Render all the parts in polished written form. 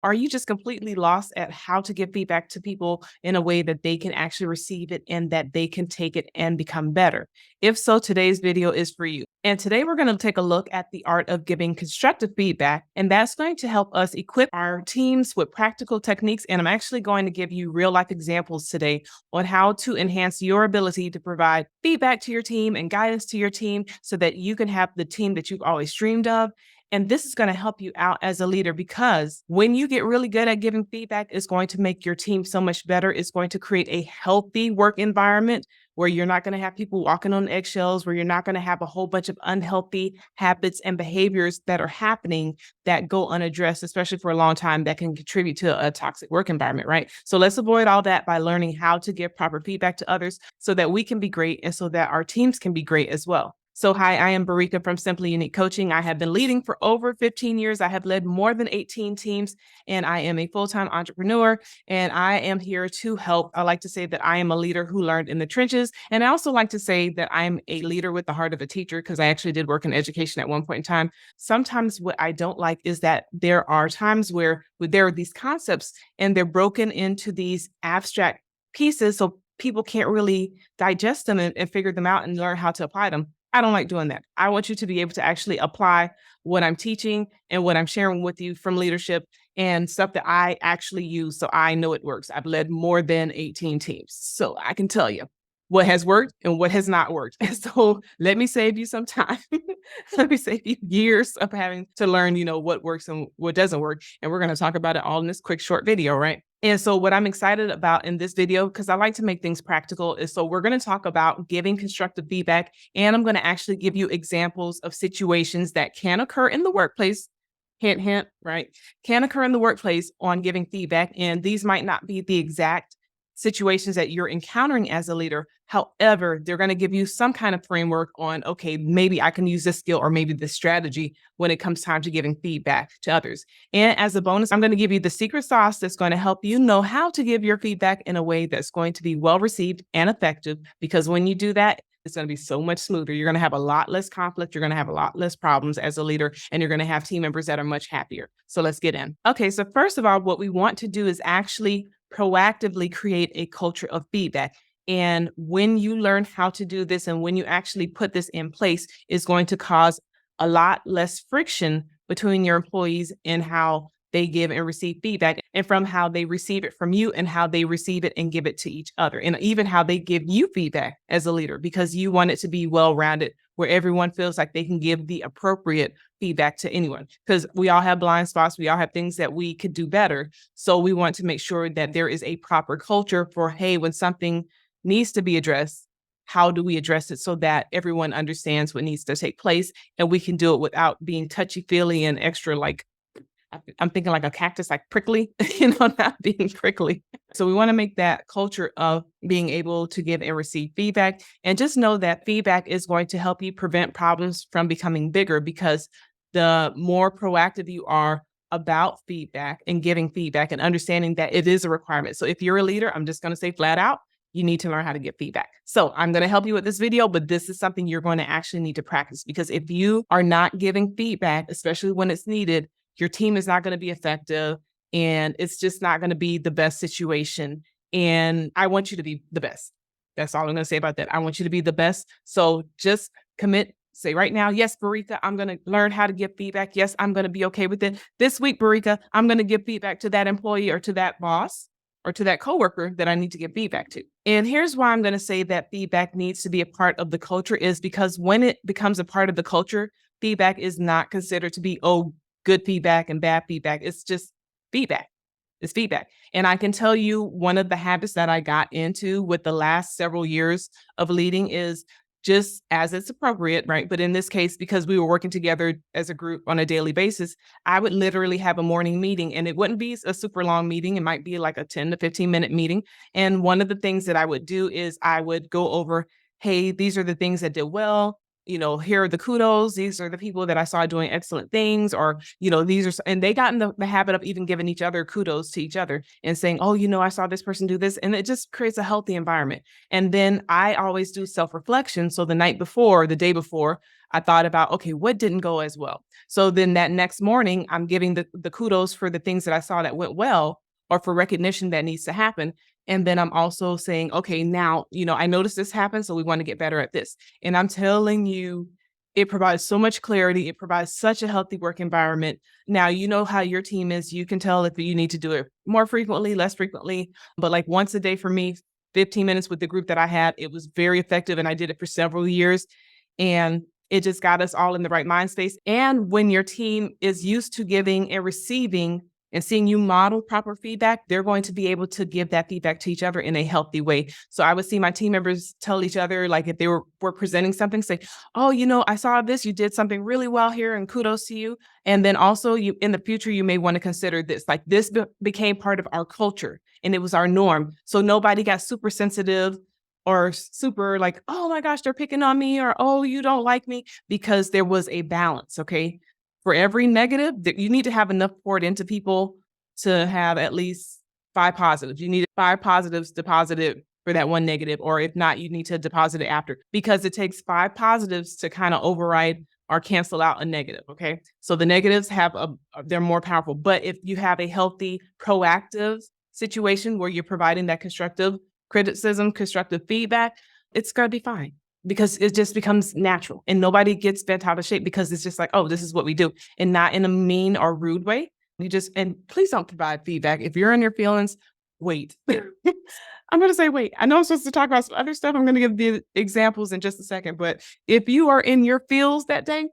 Are you just completely lost at how to give feedback to people in a way that they can actually receive it and that they can take it and become better? If so, today's video is for you. And today we're going to take a look at the art of giving constructive feedback. And that's going to help us equip our teams with practical techniques. And I'm actually going to give you real life examples today on how to enhance your ability to provide feedback to your team and guidance to your team so that you can have the team that you've always dreamed of. And this is going to help you out as a leader because when you get really good at giving feedback, it's going to make your team so much better. It's going to create a healthy work environment where you're not going to have people walking on eggshells, where you're not going to have a whole bunch of unhealthy habits and behaviors that are happening that go unaddressed, especially for a long time, that can contribute to a toxic work environment, right? So let's avoid all that by learning how to give proper feedback to others so that we can be great and so that our teams can be great as well. So hi, I am Barika from Simply Unique Coaching. I have been leading for over 15 years. I have led more than 18 teams, and I am a full-time entrepreneur, and I am here to help. I like to say that I am a leader who learned in the trenches, and I also like to say that I'm a leader with the heart of a teacher because I actually did work in education at one point in time. Sometimes what I don't like is that there are times where there are these concepts and they're broken into these abstract pieces, so people can't really digest them and figure them out and learn how to apply them. I don't like doing that. I want you to be able to actually apply what I'm teaching and what I'm sharing with you from leadership and stuff that I actually use so I know it works. I've led more than 18 teams, so I can tell you what has worked and what has not worked. And so let me save you some time. Let me save you years of having to learn, what works and what doesn't work. And we're going to talk about it all in this quick, short video, right? And so what I'm excited about in this video, because I like to make things practical, is so we're going to talk about giving constructive feedback. And I'm going to actually give you examples of situations that can occur in the workplace. Hint, hint, right? Can occur in the workplace on giving feedback. And these might not be the exact situations that you're encountering as a leader. However, they're going to give you some kind of framework on, okay, maybe I can use this skill or maybe this strategy when it comes time to giving feedback to others. And as a bonus, I'm going to give you the secret sauce that's going to help you know how to give your feedback in a way that's going to be well received and effective. Because when you do that, it's going to be so much smoother. You're going to have a lot less conflict. You're going to have a lot less problems as a leader, and you're going to have team members that are much happier. So let's get in. Okay, so first of all, what we want to do is actually proactively create a culture of feedback. And when you learn how to do this and when you actually put this in place, it's going to cause a lot less friction between your employees and how they give and receive feedback, and from how they receive it from you and how they receive it and give it to each other, and even how they give you feedback as a leader, because you want it to be well-rounded where everyone feels like they can give the appropriate feedback to anyone, because we all have blind spots. We all have things that we could do better. So we want to make sure that there is a proper culture for, hey, when something needs to be addressed, how do we address it so that everyone understands what needs to take place and we can do it without being touchy-feely and extra I'm thinking like a cactus, like prickly, not being prickly. So we want to make that culture of being able to give and receive feedback. And just know that feedback is going to help you prevent problems from becoming bigger, because the more proactive you are about feedback and giving feedback and understanding that it is a requirement. So if you're a leader, I'm just going to say flat out, you need to learn how to give feedback. So I'm going to help you with this video, but this is something you're going to actually need to practice, because if you are not giving feedback, especially when it's needed, your team is not going to be effective, and it's just not going to be the best situation. And I want you to be the best. That's all I'm going to say about that. I want you to be the best. So just commit. Say right now, yes, Barika, I'm going to learn how to give feedback. Yes, I'm going to be okay with it. This week, Barika, I'm going to give feedback to that employee or to that boss or to that coworker that I need to give feedback to. And here's why I'm going to say that feedback needs to be a part of the culture, is because when it becomes a part of the culture, feedback is not considered to be, oh, good feedback and bad feedback. It's just feedback. It's feedback. And I can tell you, one of the habits that I got into with the last several years of leading is, just as it's appropriate, right? But in this case, because we were working together as a group on a daily basis, I would literally have a morning meeting, and it wouldn't be a super long meeting. It might be like a 10 to 15 minute meeting. And one of the things that I would do is I would go over, hey, these are the things that did well. here are the kudos. These are the people that I saw doing excellent things, or, and they got in the habit of even giving each other kudos to each other and saying, oh, I saw this person do this. And it just creates a healthy environment. And then I always do self-reflection. So the night before, the day before, I thought about, okay, what didn't go as well? So then that next morning, I'm giving the kudos for the things that I saw that went well, or for recognition that needs to happen. And then I'm also saying, okay, now, I noticed this happened, so we want to get better at this. And I'm telling you, it provides so much clarity. It provides such a healthy work environment. Now, you know how your team is. You can tell if you need to do it more frequently, less frequently, but like once a day for me, 15 minutes with the group that I had, it was very effective. And I did it for several years. And it just got us all in the right mind space. And when your team is used to giving and receiving and seeing you model proper feedback, they're going to be able to give that feedback to each other in a healthy way. So I would see my team members tell each other, like if they were presenting something, say, oh, I saw this, you did something really well here and kudos to you. And then also in the future, you may want to consider this, like this became part of our culture and it was our norm. So nobody got super sensitive or super like, oh my gosh, they're picking on me, or, oh, you don't like me, because there was a balance. Okay. For every negative, you need to have enough poured into people to have at least 5 positives. You need 5 positives deposited for that one negative, or if not, you need to deposit it after, because it takes 5 positives to kind of override or cancel out a negative. Okay. So the negatives they're more powerful. But if you have a healthy, proactive situation where you're providing that constructive criticism, constructive feedback, it's going to be fine, because it just becomes natural and nobody gets bent out of shape, because it's just like, oh, this is what we do, and not in a mean or rude way. And please don't provide feedback. If you're in your feelings, wait. I'm going to say, wait, I know I'm supposed to talk about some other stuff. I'm going to give the examples in just a second, but if you are in your feels that day,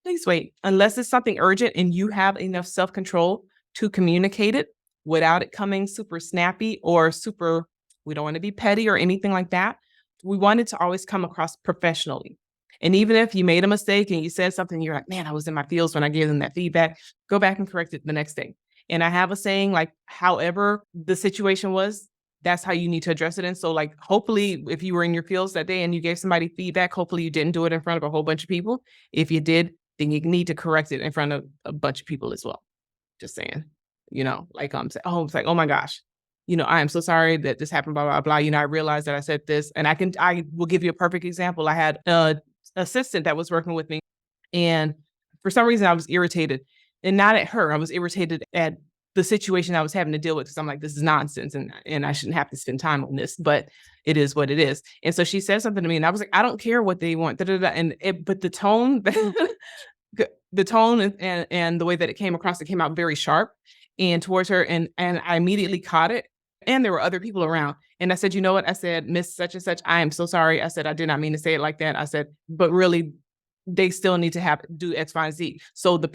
please wait, unless it's something urgent and you have enough self-control to communicate it without it coming super snappy or super, we don't want to be petty or anything like that. We want it to always come across professionally. And even if you made a mistake and you said something, you're like, man, I was in my feels when I gave them that feedback, go back and correct it the next day. And I have a saying, like, however the situation was, that's how you need to address it. And so, like, hopefully, if you were in your feels that day and you gave somebody feedback, hopefully you didn't do it in front of a whole bunch of people. If you did, then you need to correct it in front of a bunch of people as well. Just saying, like I'm saying, oh, it's like, oh my gosh, I am so sorry that this happened, blah, blah, blah. I realized that I said this, and I will give you a perfect example. I had an assistant that was working with me, and for some reason I was irritated, and not at her. I was irritated at the situation I was having to deal with, because I'm like, this is nonsense, and I shouldn't have to spend time on this, but it is what it is. And so she said something to me, and I was like, I don't care what they want, da, da, da. But the tone, the tone and the way that it came across, it came out very sharp and towards her, and I immediately caught it. And there were other people around. And I said, you know what? I said, Miss such and such, I am so sorry. I said, I did not mean to say it like that. I said, but really, they still need to do X, Y, and Z. So the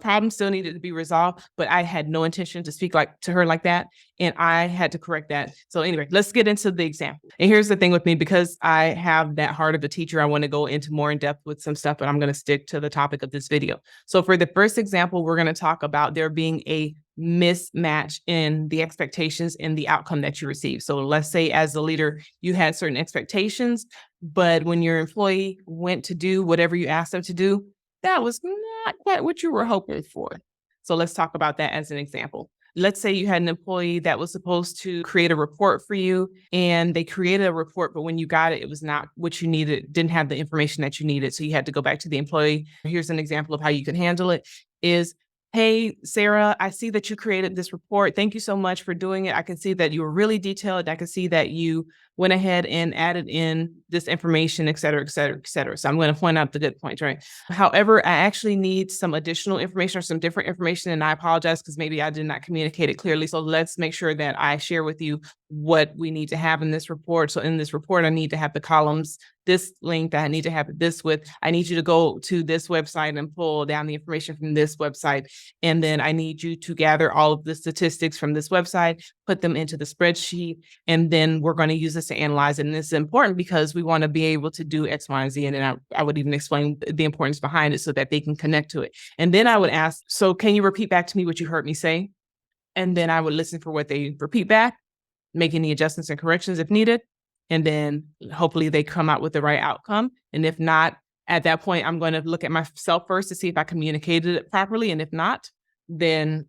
problem still needed to be resolved, but I had no intention to speak to her like that. And I had to correct that. So anyway, let's get into the example. And here's the thing with me, because I have that heart of a teacher, I want to go into more in depth with some stuff, but I'm going to stick to the topic of this video. So for the first example, we're going to talk about there being a mismatch in the expectations and the outcome that you receive. So let's say as a leader, you had certain expectations, but when your employee went to do whatever you asked them to do, that was not quite what you were hoping for. So let's talk about that as an example. Let's say you had an employee that was supposed to create a report for you, and they created a report, but when you got it, it was not what you needed, didn't have the information that you needed. So you had to go back to the employee. Here's an example of how you can handle it is, hey, Sarah, I see that you created this report. Thank you so much for doing it. I can see that you were really detailed. I can see that you went ahead and added in this information, et cetera, et cetera, et cetera. So I'm going to point out the good points, right? However, I actually need some additional information or some different information, and I apologize because maybe I did not communicate it clearly. So let's make sure that I share with you what we need to have in this report. So in this report, I need to have the columns this length, I need to have it this width. I need you to go to this website and pull down the information from this website. And then I need you to gather all of the statistics from this website, put them into the spreadsheet, and then we're going to use this to analyze it. And this is important because we want to be able to do X, Y, and Z. And then I would even explain the importance behind it so that they can connect to it. And then I would ask, so can you repeat back to me what you heard me say? And then I would listen for what they repeat back, make any adjustments and corrections if needed. And then hopefully they come out with the right outcome. And if not, At that point, I'm going to look at myself first to see if I communicated it properly. And if not, then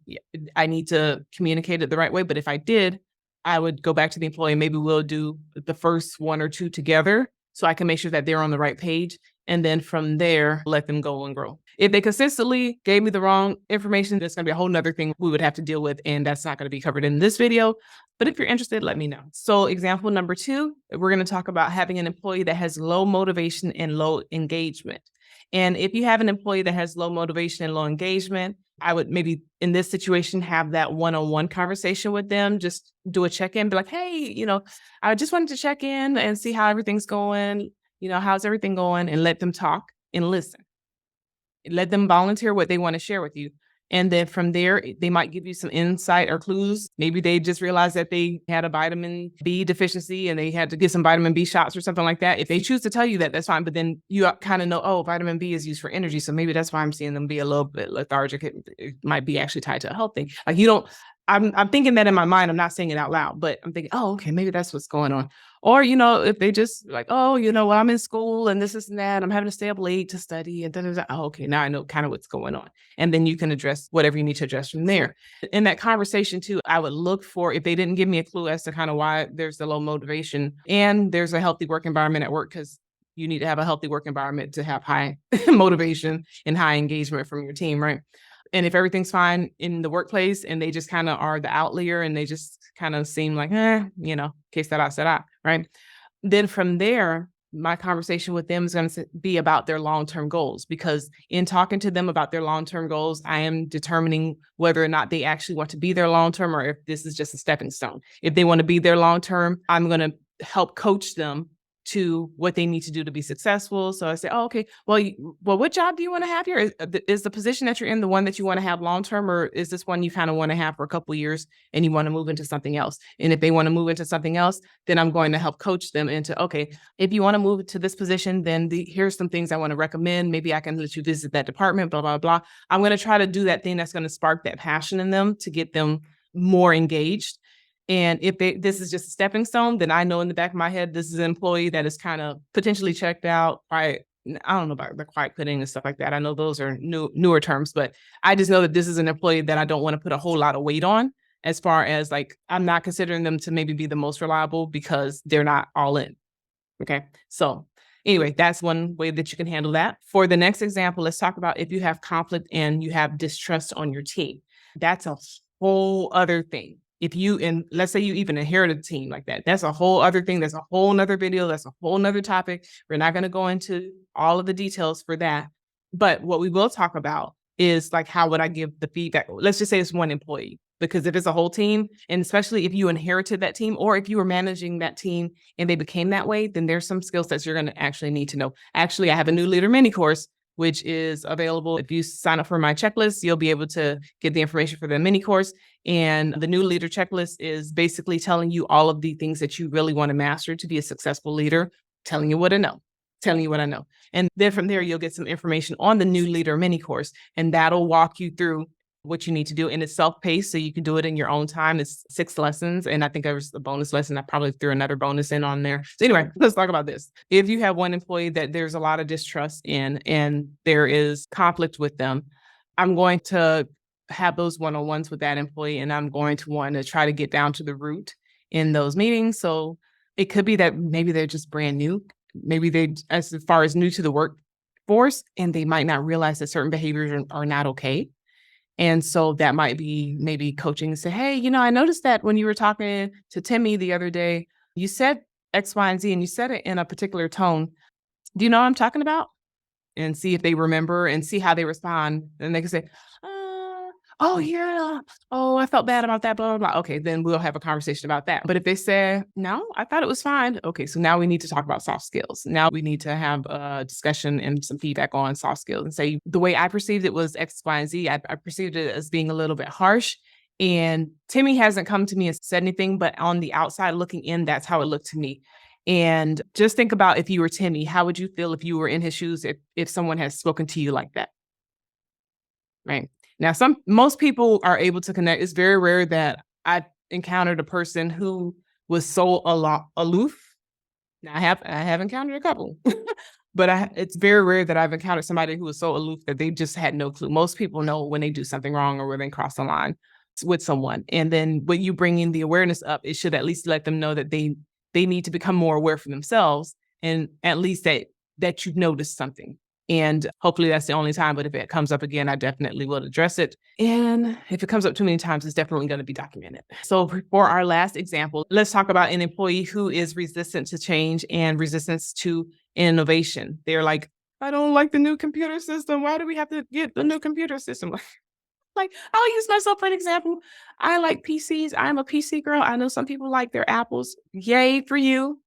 I need to communicate it the right way. But if I did, I would go back to the employee. Maybe we'll do the first one or two together so I can make sure that they're on the right page. And then from there, let them go and grow. If they consistently gave me the wrong information, that's going to be a whole nother thing we would have to deal with. And that's not going to be covered in this video. But if you're interested, let me know. So example number 2, we're going to talk about having an employee that has low motivation and low engagement. And if you have an employee that has low motivation and low engagement, I would maybe in this situation have that one-on-one conversation with them, just do a check-in, be like, hey, I just wanted to check in and see how everything's going. How's everything going? And let them talk and listen. Let them volunteer what they want to share with you. And then from there, they might give you some insight or clues. Maybe they just realized that they had a vitamin B deficiency and they had to get some vitamin B shots or something like that. If they choose to tell you that, that's fine. But then you kind of know, oh, vitamin B is used for energy. So maybe that's why I'm seeing them be a little bit lethargic. It might be actually tied to a health thing. Like I'm thinking that in my mind. I'm not saying it out loud, but I'm thinking, oh, okay, maybe that's what's going on. Or, if they just like, oh, well, I'm in school and this and that, I'm having to stay up late to study and then oh, okay, now I know kind of what's going on. And then you can address whatever you need to address from there. In that conversation too, I would look for, if they didn't give me a clue as to kind of why there's the low motivation and there's a healthy work environment at work, because you need to have a healthy work environment to have high motivation and high engagement from your team, right? And if everything's fine in the workplace and they just kind of are the outlier and they just kind of seem like, que será, right? Then from there, my conversation with them is going to be about their long-term goals, because in talking to them about their long-term goals, I am determining whether or not they actually want to be there long-term or if this is just a stepping stone. If they want to be there long-term, I'm going to help coach them to what they need to do to be successful. So I say, oh, okay, well, what job do you want to have here? Is the position that you're in the one that you want to have long-term, or is this one you kind of want to have for a couple of years and you want to move into something else? And if they want to move into something else, then I'm going to help coach them into, okay, if you want to move to this position, then here's some things I want to recommend. Maybe I can let you visit that department, blah, blah, blah. I'm going to try to do that thing that's going to spark that passion in them to get them more engaged. And if this is just a stepping stone, then I know in the back of my head, this is an employee that is kind of potentially checked out. I don't know about the quiet quitting and stuff like that. I know those are newer terms, but I just know that this is an employee that I don't want to put a whole lot of weight on, as far as like, I'm not considering them to maybe be the most reliable because they're not all in. Okay. So anyway, that's one way that you can handle that. For the next example, let's talk about if you have conflict and you have distrust on your team. That's a whole other thing. And let's say you even inherited a team like that, that's a whole other thing. That's a whole nother video. That's a whole nother topic. We're not going to go into all of the details for that. But what we will talk about is like, how would I give the feedback? Let's just say it's one employee, because if it's a whole team, and especially if you inherited that team or if you were managing that team and they became that way, then there's some skill sets you're going to actually need to know. Actually, I have a new leader mini course, which is available. If you sign up for my checklist, you'll be able to get the information for the mini course. And the new leader checklist is basically telling you all of the things that you really want to master to be a successful leader, telling you what I know. And then from there, you'll get some information on the new leader mini course, and that'll walk you through what you need to do. And it's self-paced, so you can do it in your own time. It's 6 lessons. And I think there's a bonus lesson. I probably threw another bonus in on there. So anyway, let's talk about this. If you have one employee that there's a lot of distrust in and there is conflict with them, I'm going to have those one-on-ones with that employee, and I'm going to want to try to get down to the root in those meetings. So it could be that maybe they're just brand new. Maybe they, as far as new to the workforce, and they might not realize that certain behaviors are not okay. And so that might be maybe coaching and say, hey, I noticed that when you were talking to Timmy the other day, you said X, Y, and Z, and you said it in a particular tone. Do you know what I'm talking about? And see if they remember and see how they respond. And they can say, oh, yeah. Oh, I felt bad about that, blah, blah, blah. Okay, then we'll have a conversation about that. But if they say, no, I thought it was fine. Okay, so now we need to talk about soft skills. Now we need to have a discussion and some feedback on soft skills and say, the way I perceived it was X, Y, and Z. I perceived it as being a little bit harsh. And Timmy hasn't come to me and said anything, but on the outside looking in, that's how it looked to me. And just think about, if you were Timmy, how would you feel if you were in his shoes, if someone has spoken to you like that? Right. Now, most people are able to connect. It's very rare that I encountered a person who was so aloof. Now, I have encountered a couple, But it's very rare that I've encountered somebody who was so aloof that they just had no clue. Most people know when they do something wrong or when they cross the line with someone. And then when you bring in the awareness up, it should at least let them know that they need to become more aware for themselves, and at least that you've noticed something. And hopefully that's the only time. But if it comes up again, I definitely will address it. And if it comes up too many times, it's definitely going to be documented. So for our last example, let's talk about an employee who is resistant to change and resistance to innovation. They're like, I don't like the new computer system. Why do we have to get the new computer system? Like, I'll use myself for an example. I like PCs. I'm a PC girl. I know some people like their Apples. Yay for you.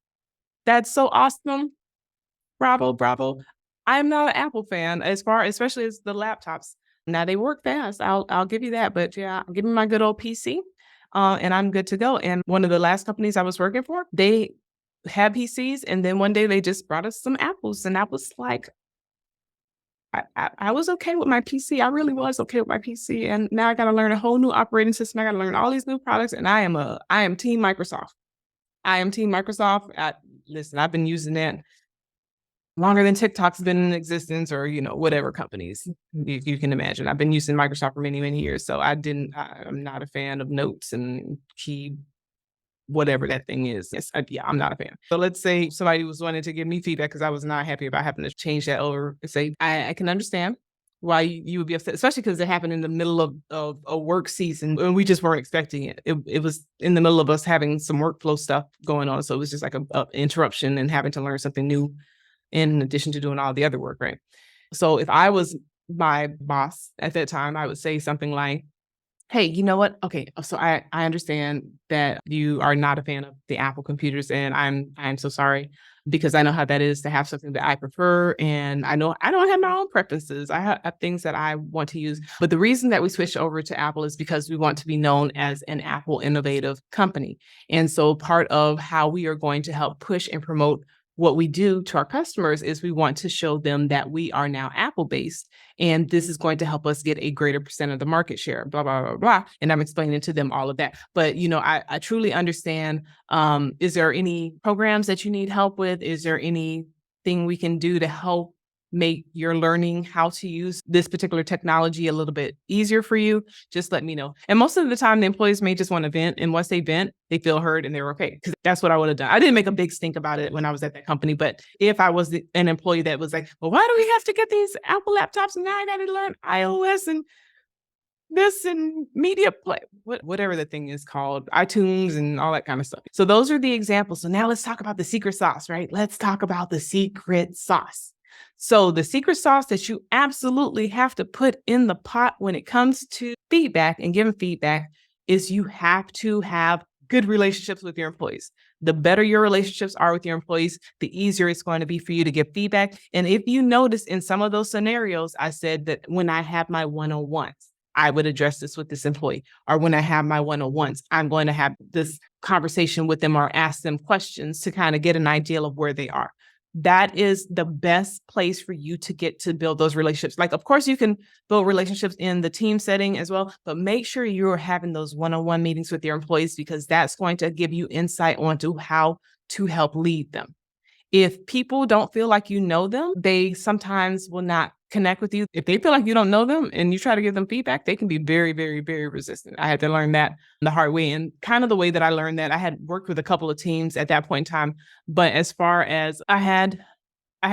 That's so awesome. Bravo, bravo. I'm not an Apple fan especially as the laptops. Now they work fast. I'll give you that. But yeah, give me my good old PC. And I'm good to go. And one of the last companies I was working for, they had PCs, and then one day they just brought us some apples, and I was like, I was okay with my PC. I really was okay with my PC, and now I got to learn a whole new operating system. I got to learn all these new products, and I am Team Microsoft. I am Team Microsoft. Listen, I've been using that longer than TikTok's been in existence, or whatever companies you can imagine. I've been using Microsoft for many, many years, so I'm not a fan of Notes and Key, whatever that thing is. Yes, yeah, I'm not a fan. So let's say somebody was wanting to give me feedback because I was not happy about having to change that over and say, I can understand why you would be upset, especially because it happened in the middle of a work season and we just weren't expecting it. It was in the middle of us having some workflow stuff going on. So it was just like a interruption and having to learn something new in addition to doing all the other work, right? So if I was my boss at that time, I would say something like, hey, you know what? Okay, so I understand that you are not a fan of the Apple computers, and I'm so sorry, because I know how that is to have something that I prefer, and I know I don't have my own preferences. I have things that I want to use, but the reason that we switched over to Apple is because we want to be known as an Apple innovative company. And so part of how we are going to help push and promote what we do to our customers is we want to show them that we are now Apple based, and this is going to help us get a greater percent of the market share, blah, blah, blah, blah. And I'm explaining to them all of that. But, I truly understand. Is there any programs that you need help with? Is there anything we can do to help make your learning how to use this particular technology a little bit easier for you? Just let me know. And most of the time, the employees may just want to vent. And once they vent, they feel heard and they're okay. Because that's what I would have done. I didn't make a big stink about it when I was at that company. But if I was an employee that was like, well, why do we have to get these Apple laptops? And now I got to learn iOS and this and media play, whatever the thing is called, iTunes and all that kind of stuff. So those are the examples. So now let's talk about the secret sauce, right? Let's talk about the secret sauce. So the secret sauce that you absolutely have to put in the pot when it comes to feedback and giving feedback is you have to have good relationships with your employees. The better your relationships are with your employees, the easier it's going to be for you to give feedback. And if you notice in some of those scenarios, I said that when I have my one-on-ones, I would address this with this employee, or when I have my one-on-ones, I'm going to have this conversation with them or ask them questions to kind of get an idea of where they are. That is the best place for you to get to build those relationships. Like, of course, you can build relationships in the team setting as well, but make sure you're having those one-on-one meetings with your employees, because that's going to give you insight onto how to help lead them. If people don't feel like you know them, they sometimes will not connect with you. If they feel like you don't know them and you try to give them feedback, they can be very, very, very resistant. I had to learn that the hard way. And kind of the way that I learned that, I had worked with a couple of teams at that point in time. But as far as I had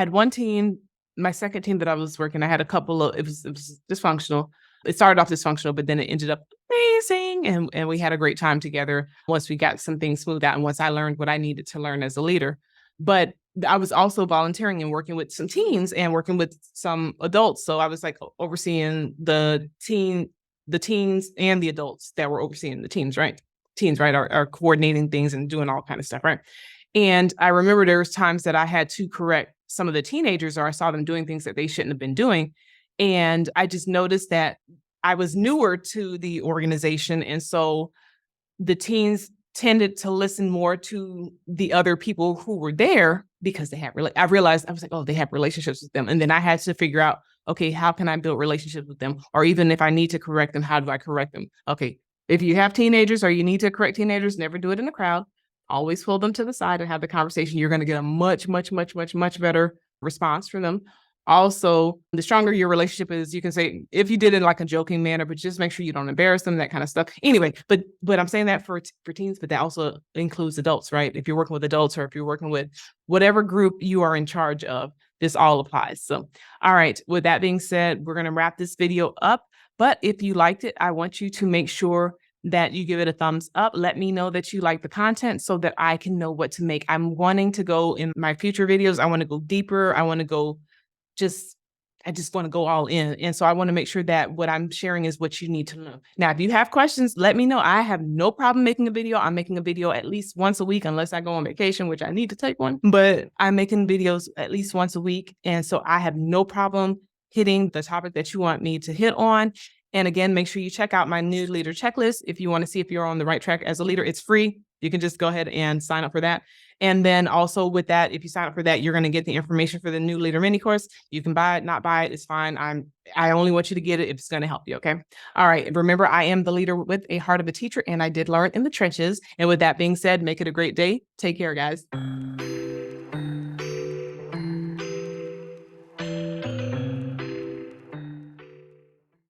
one team, my second team that I was working, I had a couple of, it was dysfunctional. It started off dysfunctional, but then it ended up amazing. And we had a great time together once we got some things smoothed out and once I learned what I needed to learn as a leader. But I was also volunteering and working with some teens and working with some adults. So I was like overseeing the teens and the adults that were overseeing the teens, right? Teens, right, are coordinating things and doing all kind of stuff, right? And I remember there was times that I had to correct some of the teenagers, or I saw them doing things that they shouldn't have been doing. And I just noticed that I was newer to the organization. And so the teens tended to listen more to the other people who were there because they had I realized, I was like, oh, they have relationships with them. And then I had to figure out, okay, how can I build relationships with them? Or even if I need to correct them, how do I correct them? Okay, if you have teenagers or you need to correct teenagers, never do it in a crowd. Always pull them to the side and have the conversation. You're going to get a much, much, much, much, much better response from them. Also, the stronger your relationship is, you can say, if you did it in like a joking manner, but just make sure you don't embarrass them, that kind of stuff. Anyway, but I'm saying that for teens, but that also includes adults, right? If you're working with adults or if you're working with whatever group you are in charge of, this all applies. So, all right, with that being said, we're going to wrap this video up. But if you liked it, I want you to make sure that you give it a thumbs up. Let me know that you like the content so that I can know what to make. I'm wanting to go in my future videos. I want to go deeper. I want to go just I just want to go all in. And so I want to make sure that what I'm sharing is what you need to know. Now, if you have questions, let me know. I have no problem making a video. I'm making a video at least once a week, unless I go on vacation, which I need to take one. But I'm making videos at least once a week. And so I have no problem hitting the topic that you want me to hit on. And again, make sure you check out my new leader checklist. If you want to see if you're on the right track as a leader, it's free. You can just go ahead and sign up for that. And then also with that, if you sign up for that, you're going to get the information for the new leader mini course. You can buy it, not buy it. It's fine. I only want you to get it if it's going to help you. Okay. All right. Remember, I am the leader with a heart of a teacher, and I did learn in the trenches. And with that being said, make it a great day. Take care, guys.